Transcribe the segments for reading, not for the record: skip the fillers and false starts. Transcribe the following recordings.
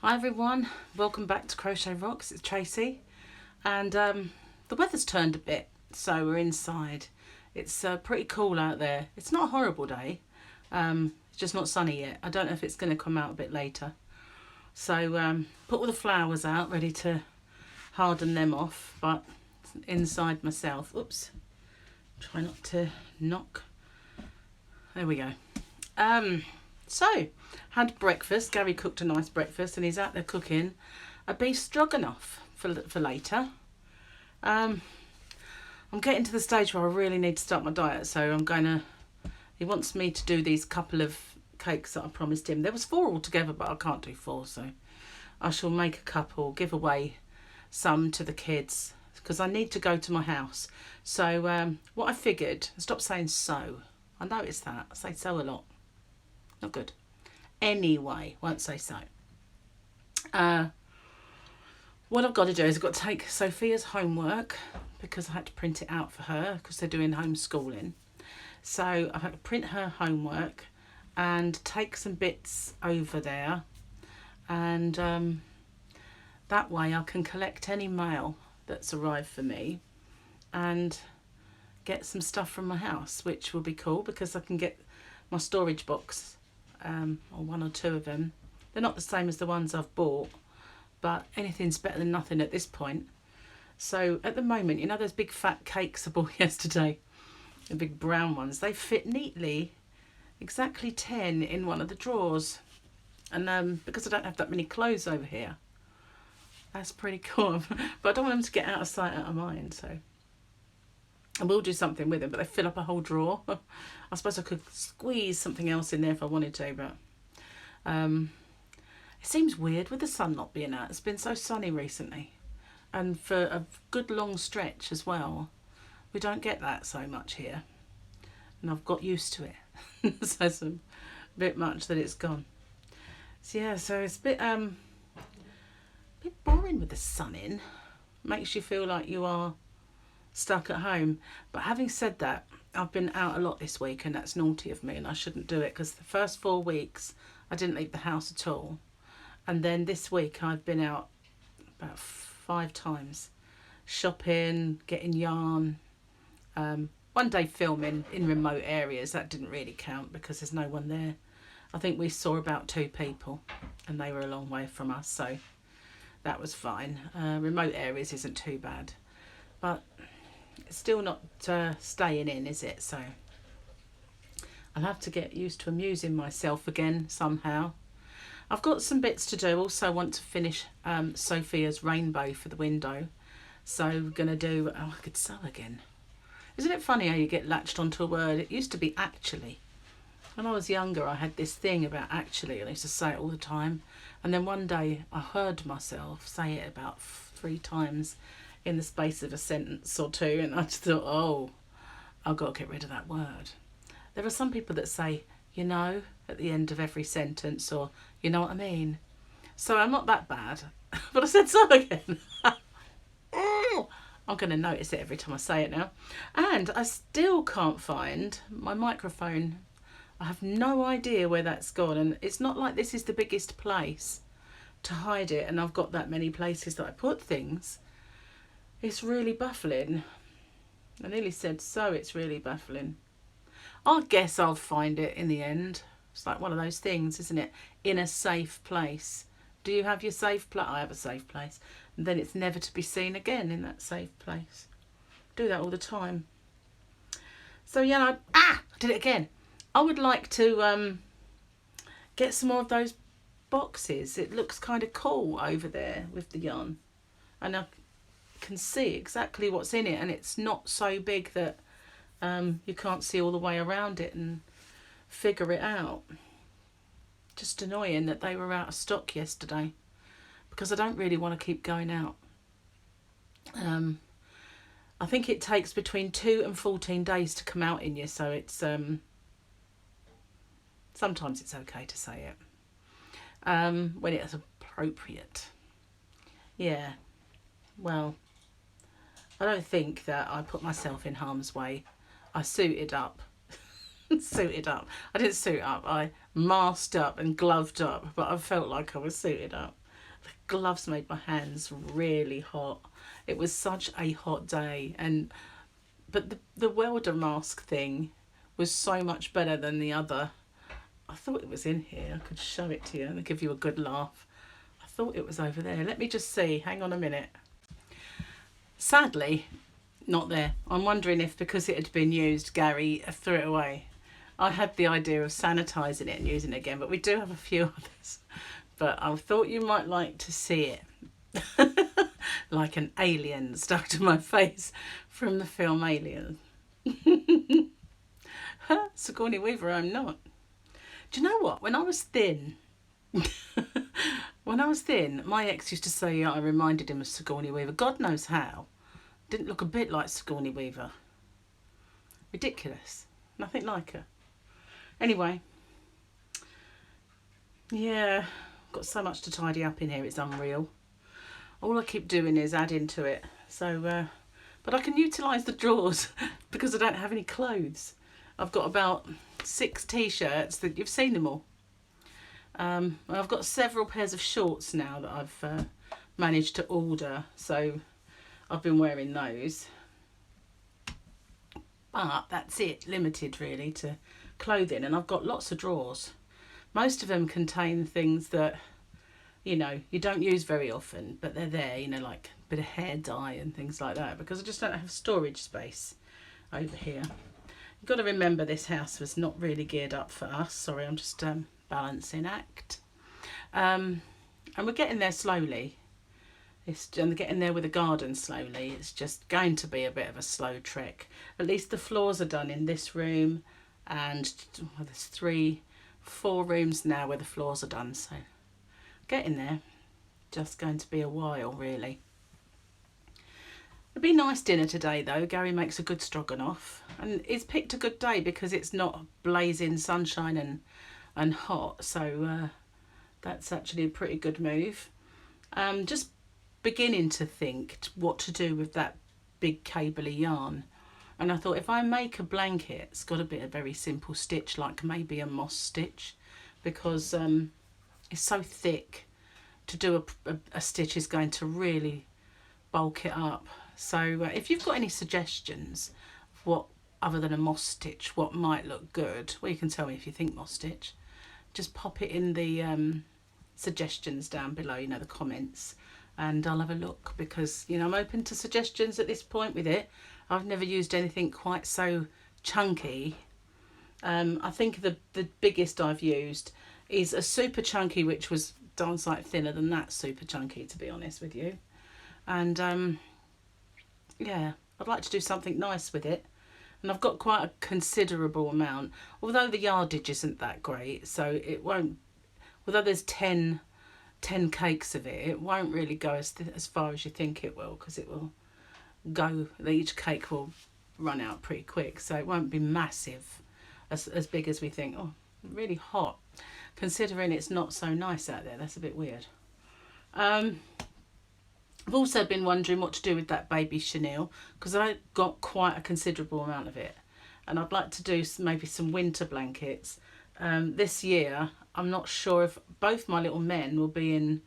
Hi everyone, welcome back to Crochet Rocks. It's Tracy, and the weather's turned a bit, so we're inside. It's pretty cool out there. It's not a horrible day, it's just not sunny yet. I don't know if it's going to come out a bit later. So put all the flowers out, ready to harden them off, but inside myself. Oops, try not to knock. There we go. So, had breakfast. Gary cooked a nice breakfast and he's out there cooking a beef stroganoff for later. I'm getting to the stage where I really need to start my diet, so he wants me to do these couple of cakes that I promised him. There was 4 altogether, but I can't do 4, so I shall make a couple, give away some to the kids, because I need to go to my house. So what I figured, stop saying so. I noticed that. I say so a lot. Not good. Anyway, won't say so. What I've got to do is I've got to take Sophia's homework, because I had to print it out for her because they're doing homeschooling. So I've had to print her homework and take some bits over there, and that way I can collect any mail that's arrived for me and get some stuff from my house, which will be cool because I can get my storage box, or 1 or 2 of them. They're not the same as the ones I've bought, but anything's better than nothing at this point. So at the moment, you know those big fat cakes I bought yesterday, the big brown ones, they fit neatly, exactly 10 in one of the drawers. And because I don't have that many clothes over here, that's pretty cool. But I don't want them to get out of sight, out of mind, so I will do something with them, but they fill up a whole drawer. I suppose I could squeeze something else in there if I wanted to, but it seems weird with the sun not being out. It's been so sunny recently, and for a good long stretch as well. We don't get that so much here, and I've got used to it. So it's a bit much that it's gone. So yeah, so it's a bit boring with the sun in. Makes you feel like you are stuck at home. But having said that, I've been out a lot this week, and that's naughty of me, and I shouldn't do it, because the first 4 weeks I didn't leave the house at all, and then this week I've been out about 5 times, shopping, getting yarn, one day filming in remote areas. That didn't really count because there's no one there. I think we saw about 2 people and they were a long way from us, so that was fine. Remote areas isn't too bad, but it's still not staying in, is it? So I'll have to get used to amusing myself again somehow. I've got some bits to do. Also want to finish Sophia's rainbow for the window. So we're going to do... Oh, I could sew again. Isn't it funny how you get latched onto a word? It used to be actually. When I was younger, I had this thing about actually, and I used to say it all the time. And then one day I heard myself say it about 3 times in the space of a sentence or 2, and I just thought, oh, I've got to get rid of that word. There are some people that say, you know, at the end of every sentence, or you know what I mean. So I'm not that bad, but I said so again. I'm going to notice it every time I say it now. And I still can't find my microphone. I have no idea where that's gone, and it's not like this is the biggest place to hide it, and I've got that many places that I put things. It's really baffling. I nearly said so, it's really baffling. I guess I'll find it in the end. It's like one of those things, isn't it? In a safe place. Do you have your safe place? I have a safe place. And then it's never to be seen again in that safe place. Do that all the time. So yeah, I did it again. I would like to get some more of those boxes. It looks kind of cool over there with the yarn. And I can see exactly what's in it, and it's not so big that you can't see all the way around it and figure it out. Just annoying that they were out of stock yesterday, because I don't really want to keep going out. I think it takes between 2 and 14 days to come out in you, so it's sometimes it's okay to say it when it's appropriate. Yeah, well, I don't think that I put myself in harm's way. I suited up. Suited up. I didn't suit up. I masked up and gloved up, but I felt like I was suited up. The gloves made my hands really hot. It was such a hot day, but the welder mask thing was so much better than the other. I thought it was in here. I could show it to you and give you a good laugh. I thought it was over there. Let me just see. Hang on a minute. Sadly, not there. I'm wondering if because it had been used, Gary threw it away. I had the idea of sanitising it and using it again, but we do have a few others. But I thought you might like to see it. Like an alien stuck to my face from the film Alien. Sigourney Weaver, I'm not. Do you know what? When I was thin, my ex used to say I reminded him of Sigourney Weaver. God knows how. Didn't look a bit like Sigourney Weaver. Ridiculous. Nothing like her. Anyway. Yeah. Got so much to tidy up in here. It's unreal. All I keep doing is adding to it. So, but I can utilise the drawers because I don't have any clothes. I've got about 6 t-shirts that you've seen them all. I've got several pairs of shorts now that I've managed to order, so I've been wearing those. But that's it, limited really to clothing, and I've got lots of drawers. Most of them contain things that, you know, you don't use very often, but they're there, you know, like a bit of hair dye and things like that, because I just don't have storage space over here. You've got to remember this house was not really geared up for us. Sorry, I'm just balancing act. And we're getting there slowly. And getting there with the garden slowly. It's just going to be a bit of a slow trek. At least the floors are done in this room, and well, there's 4 rooms now where the floors are done. So getting there. Just going to be a while, really. It'd be a nice dinner today though. Gary makes a good stroganoff, and he's picked a good day because it's not blazing sunshine and hot, so that's actually a pretty good move. Just beginning to think what to do with that big cabley yarn, and I thought if I make a blanket, it's got to be a very simple stitch, like maybe a moss stitch, because it's so thick. To do a stitch is going to really bulk it up. So if you've got any suggestions of what, other than a moss stitch, what might look good, well, you can tell me if you think moss stitch. Just pop it in the suggestions down below, you know, the comments, and I'll have a look, because, you know, I'm open to suggestions at this point with it. I've never used anything quite so chunky. I think the biggest I've used is a super chunky, which was darn sight thinner than that super chunky, to be honest with you. And yeah, I'd like to do something nice with it, and I've got quite a considerable amount, although the yardage isn't that great, so it won't, although there's 10 cakes of it, it won't really go as far as you think it will, because it will go, each cake will run out pretty quick, so it won't be massive, as big as we think. Oh, really hot, considering it's not so nice out there. That's a bit weird. I've also been wondering what to do with that baby chenille, because I got quite a considerable amount of it, and I'd like to do maybe some winter blankets. This year, I'm not sure if both my little men will be in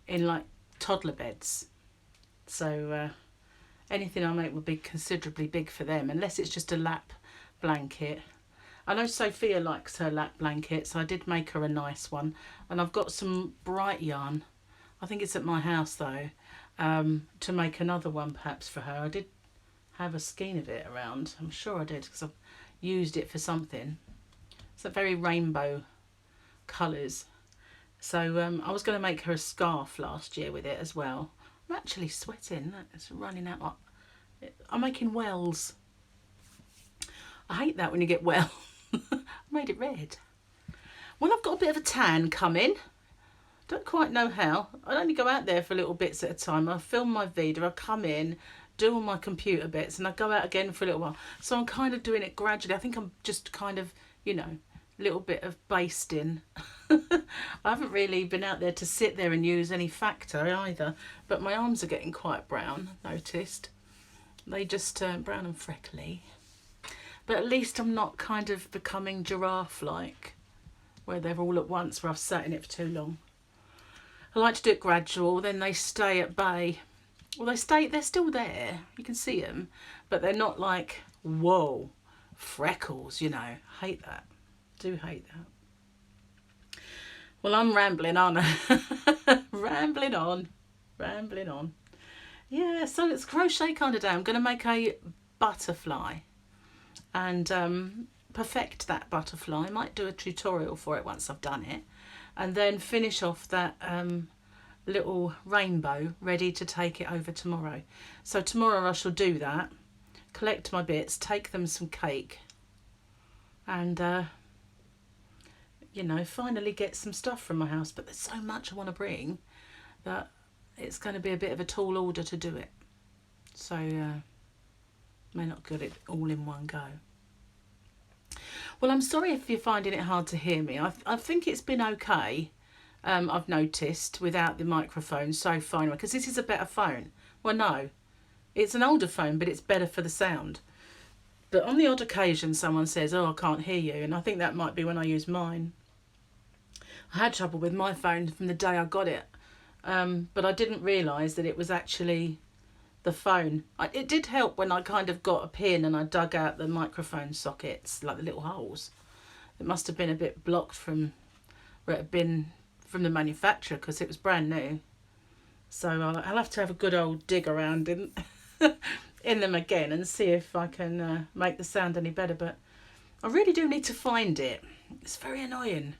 like toddler beds, so anything I make will be considerably big for them, unless it's just a lap blanket. I know Sophia likes her lap blanket, so I did make her a nice one, and I've got some bright yarn. I think it's at my house though, to make another one perhaps for her. I did have a skein of it around. I'm sure I did, because I've used it for something. It's a very rainbow colours. So I was going to make her a scarf last year with it as well. I'm actually sweating. It's running out. I'm making wells. I hate that when you get well. I made it red. Well, I've got a bit of a tan coming. Don't quite know how. I only go out there for little bits at a time. I film my Veda, I come in, do all my computer bits, and I go out again for a little while. So I'm kind of doing it gradually. I think I'm just kind of, you know, a little bit of basting. I haven't really been out there to sit there and use any factor either, but my arms are getting quite brown, I've noticed. They just turn brown and freckly. But at least I'm not kind of becoming giraffe-like, where they're all at once, where I've sat in it for too long. I like to do it gradual, then they stay at bay. Well, they're still there. You can see them, but they're not like, whoa, freckles, you know. Hate that. Do hate that. Well, I'm rambling on. Rambling on. Yeah, so it's crochet kind of day. I'm going to make a butterfly and perfect that butterfly. I might do a tutorial for it once I've done it, and then finish off that little rainbow ready to take it over tomorrow. So tomorrow I shall do that, collect my bits, take them some cake, and you know, finally get some stuff from my house. But there's so much I want to bring that it's going to be a bit of a tall order to do it. So may not get it all in one go. Well, I'm sorry if you're finding it hard to hear me. I think it's been okay. I've noticed without the microphone so far, because this is a better phone. Well, no, it's an older phone, but it's better for the sound. But on the odd occasion someone says, oh, I can't hear you, and I think that might be when I use mine. I had trouble with my phone from the day I got it, but I didn't realise that it was actually the phone. It did help when I kind of got a pin and I dug out the microphone sockets, like the little holes. It must have been a bit blocked from where it had been from the manufacturer, because it was brand new. So I'll have to have a good old dig around in in them again and see if I can make the sound any better. But I really do need to find it. It's very annoying.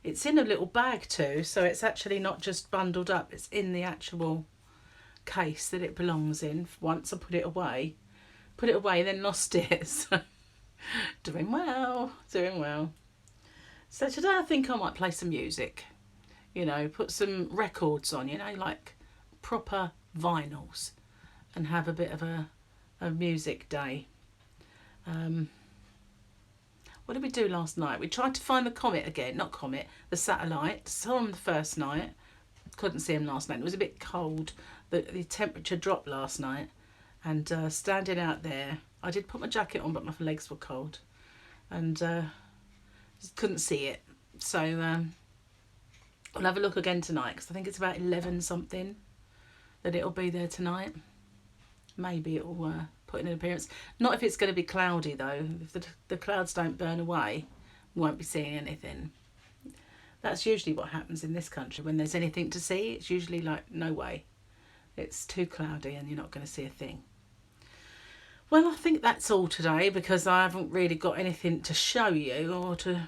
It's in a little bag too, so it's actually not just bundled up. It's in the actual case that it belongs in. Once I put it away, then lost it. So doing well. So today I think I might play some music. You know, put some records on, you know, like proper vinyls, and have a bit of a music day. What did we do last night? We tried to find the comet again. Not comet, the satellite. Saw him the first night. Couldn't see him last night. It was a bit cold. The temperature dropped last night. And standing out there, I did put my jacket on, but my legs were cold. And just couldn't see it. So I'll have a look again tonight, because I think it's about 11 something that it'll be there tonight. Maybe it'll put in an appearance. Not if it's going to be cloudy though. If the clouds don't burn away, we won't be seeing anything. That's usually what happens in this country when there's anything to see. It's usually like, no way. It's too cloudy and you're not going to see a thing. Well, I think that's all today, because I haven't really got anything to show you or to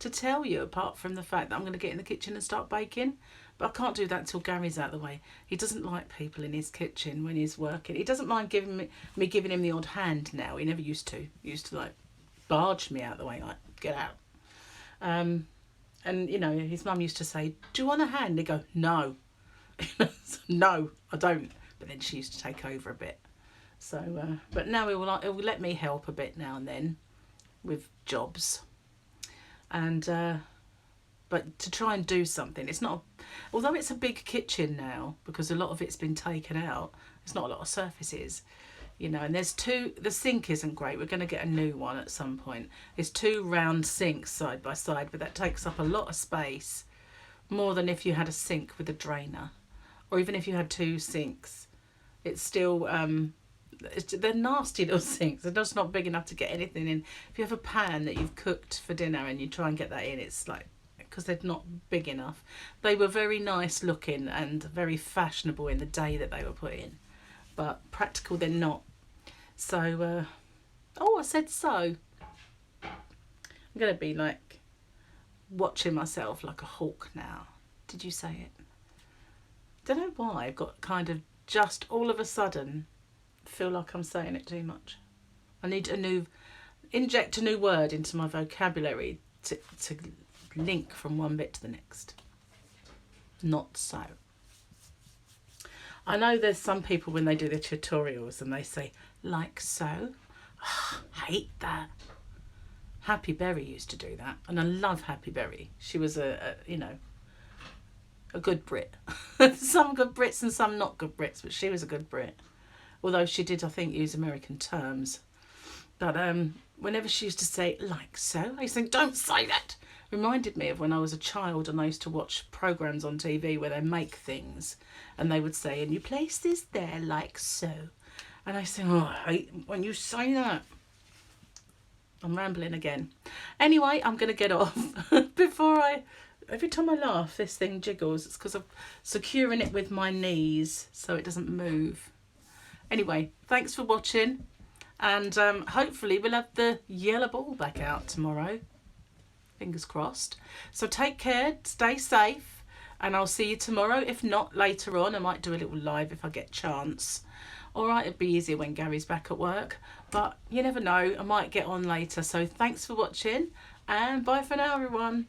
tell you, apart from the fact that I'm going to get in the kitchen and start baking. But I can't do that until Gary's out of the way. He doesn't like people in his kitchen when he's working. He doesn't mind giving me giving him the odd hand now. He never used to. He used to like barge me out of the way, like, get out. And you know, his mum used to say, do you want a hand? He'd go, no. No, I don't. But then she used to take over a bit. So, but now it will let me help a bit now and then with jobs. And but to try and do something, it's not, although it's a big kitchen now, because a lot of it's been taken out, there's not a lot of surfaces, you know. And there's the sink isn't great. We're going to get a new one at some point. There's 2 round sinks side by side, but that takes up a lot of space, more than if you had a sink with a drainer, or even if you had 2 sinks. It's still they're nasty little sinks. They're just not big enough to get anything in. If you have a pan that you've cooked for dinner and you try and get that in, it's like, because they're not big enough. They were very nice looking and very fashionable in the day that they were put in, but practical they're not. So I said so. I'm gonna be like watching myself like a hawk now. Did you say it? Don't know why I've got kind of just all of a sudden feel like I'm saying it too much. I need inject a new word into my vocabulary to link from one bit to the next. Not so. I know there's some people when they do the tutorials and they say, like so. Oh, hate that. Happy Berry used to do that, and I love Happy Berry. She was a good Brit. Some good Brits and some not good Brits, but she was a good Brit. Although she did, I think, use American terms. But whenever she used to say, like so, I used to think, don't say that. reminded me of when I was a child and I used to watch programs on TV where they make things and they would say, and you place this there like so. And I say, oh, I hate when you say that. I'm rambling again. Anyway, I'm going to get off every time I laugh, this thing jiggles. It's because I'm securing it with my knees so it doesn't move. Anyway, thanks for watching. And hopefully we'll have the yellow ball back out tomorrow. Fingers crossed. So take care, stay safe, and I'll see you tomorrow. If not, later on. I might do a little live if I get a chance. Alright, it'd be easier when Gary's back at work. But you never know, I might get on later. So thanks for watching, and bye for now, everyone.